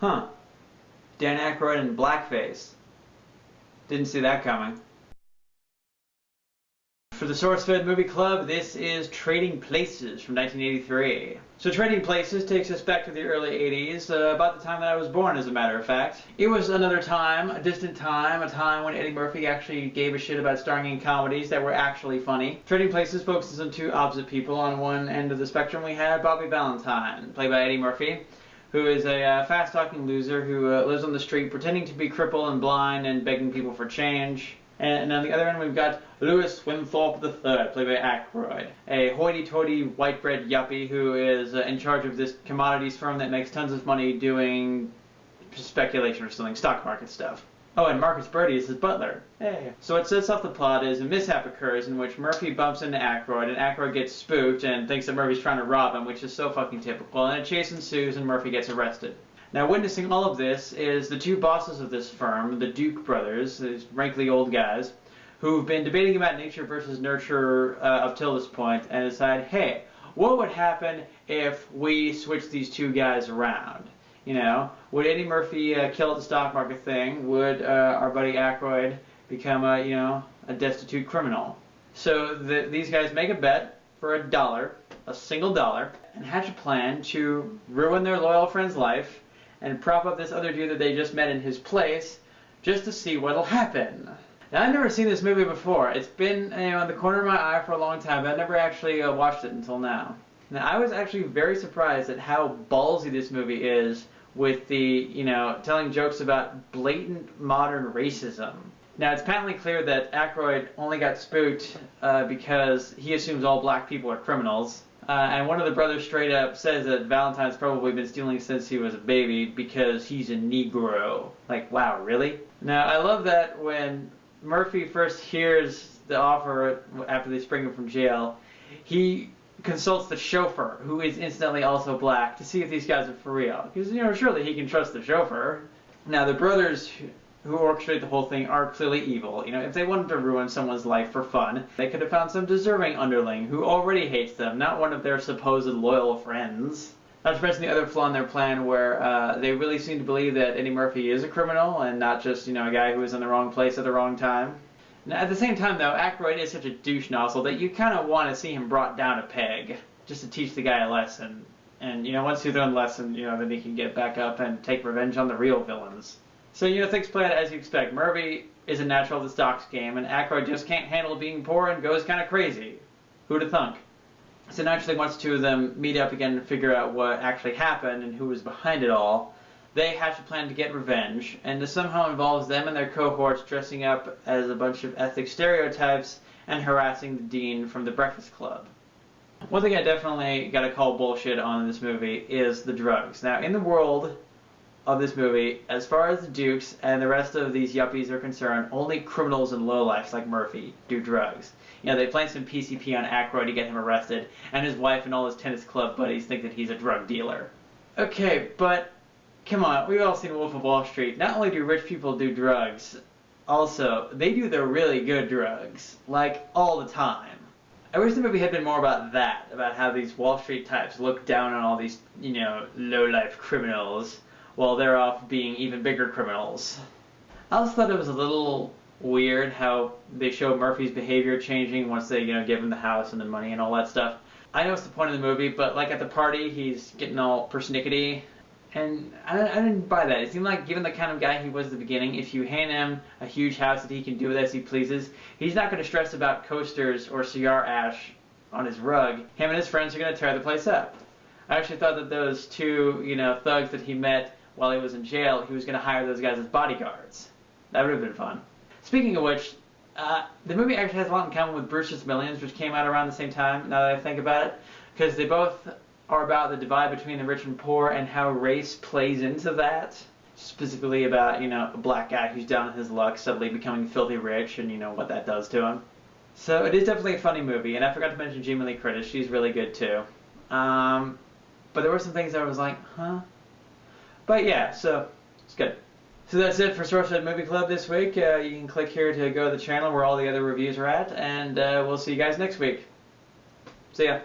Huh. Dan Aykroyd in blackface. Didn't see that coming. For the SourceFed Movie Club, this is Trading Places from 1983. So Trading Places takes us back to the early 80s, about the time that I was born, as a matter of fact. It was another time, a distant time, a time when Eddie Murphy actually gave a shit about starring in comedies that were actually funny. Trading Places focuses on two opposite people. On one end of the spectrum we have Bobby Valentine, played by Eddie Murphy, who is a fast-talking loser who lives on the street pretending to be crippled and blind and begging people for change. And on the other end, we've got Louis Winthorpe III, played by Aykroyd, a hoity-toity white bread yuppie who is in charge of this commodities firm that makes tons of money doing speculation or something, stock market stuff. Oh, and Marcus Bertie is his butler. Hey. So what sets off the plot is a mishap occurs in which Murphy bumps into Aykroyd, and Aykroyd gets spooked and thinks that Murphy's trying to rob him, which is so fucking typical, and a chase ensues and Murphy gets arrested. Now, witnessing all of this is the two bosses of this firm, the Duke brothers, these wrinkly old guys, who've been debating about nature versus nurture up till this point, and decide, hey, what would happen if we switch these two guys around? You know, would Eddie Murphy kill the stock market thing? Would our buddy Aykroyd become a destitute criminal? So these guys make a bet for $1, a single dollar, and hatch a plan to ruin their loyal friend's life and prop up this other dude that they just met in his place just to see what'll happen. Now, I've never seen this movie before. It's been in the corner of my eye for a long time, but I've never actually watched it until now. Now, I was actually very surprised at how ballsy this movie is with the, telling jokes about blatant modern racism. Now, it's patently clear that Aykroyd only got spooked because he assumes all black people are criminals. And one of the brothers straight up says that Valentine's probably been stealing since he was a baby because he's a Negro. Like, wow, really? Now, I love that when Murphy first hears the offer after they spring him from jail, he consults the chauffeur, who is incidentally also black, to see if these guys are for real. Because, surely he can trust the chauffeur. Now, the brothers who orchestrate the whole thing are clearly evil. If they wanted to ruin someone's life for fun, they could have found some deserving underling who already hates them, not one of their supposed loyal friends. Not to mention the other flaw in their plan where they really seem to believe that Eddie Murphy is a criminal and not just, a guy who was in the wrong place at the wrong time. Now, at the same time, though, Aykroyd is such a douche nozzle that you kind of want to see him brought down a peg just to teach the guy a lesson. And, once you learn the lesson, then he can get back up and take revenge on the real villains. So, things play out as you expect. Murphy is a natural of the stocks game, and Aykroyd just can't handle being poor and goes kind of crazy. Who'd have thunk? So naturally, once the two of them meet up again and figure out what actually happened and who was behind it all, they hatch a plan to get revenge, and this somehow involves them and their cohorts dressing up as a bunch of ethnic stereotypes and harassing the dean from the Breakfast Club. One thing I definitely gotta call bullshit on in this movie is the drugs. Now, in the world of this movie, as far as the Dukes and the rest of these yuppies are concerned, only criminals and lowlifes like Murphy do drugs. They plant some PCP on Aykroyd to get him arrested, and his wife and all his tennis club buddies think that he's a drug dealer. Okay, but come on, we've all seen Wolf of Wall Street. Not only do rich people do drugs, also, they do the really good drugs, like all the time. I wish the movie had been more about that, about how these Wall Street types look down on all these, low-life criminals, while they're off being even bigger criminals. I also thought it was a little weird how they show Murphy's behavior changing once they, give him the house and the money and all that stuff. I know it's the point of the movie, but like at the party, he's getting all persnickety, and I didn't buy that. It seemed like, given the kind of guy he was at the beginning, if you hand him a huge house that he can do with as he pleases, he's not going to stress about coasters or cigar ash on his rug. Him and his friends are going to tear the place up. I actually thought that those two, thugs that he met while he was in jail, he was going to hire those guys as bodyguards. That would have been fun. Speaking of which, the movie actually has a lot in common with Brewster's Millions, which came out around the same time, now that I think about it, because they both are about the divide between the rich and poor and how race plays into that. Specifically about, a black guy who's down on his luck suddenly becoming filthy rich and, what that does to him. So it is definitely a funny movie, and I forgot to mention Jamie Lee Curtis. She's really good too. But there were some things I was like, huh? But yeah, so it's good. So that's it for SourceFed Movie Club this week. You can click here to go to the channel where all the other reviews are at, and we'll see you guys next week. See ya.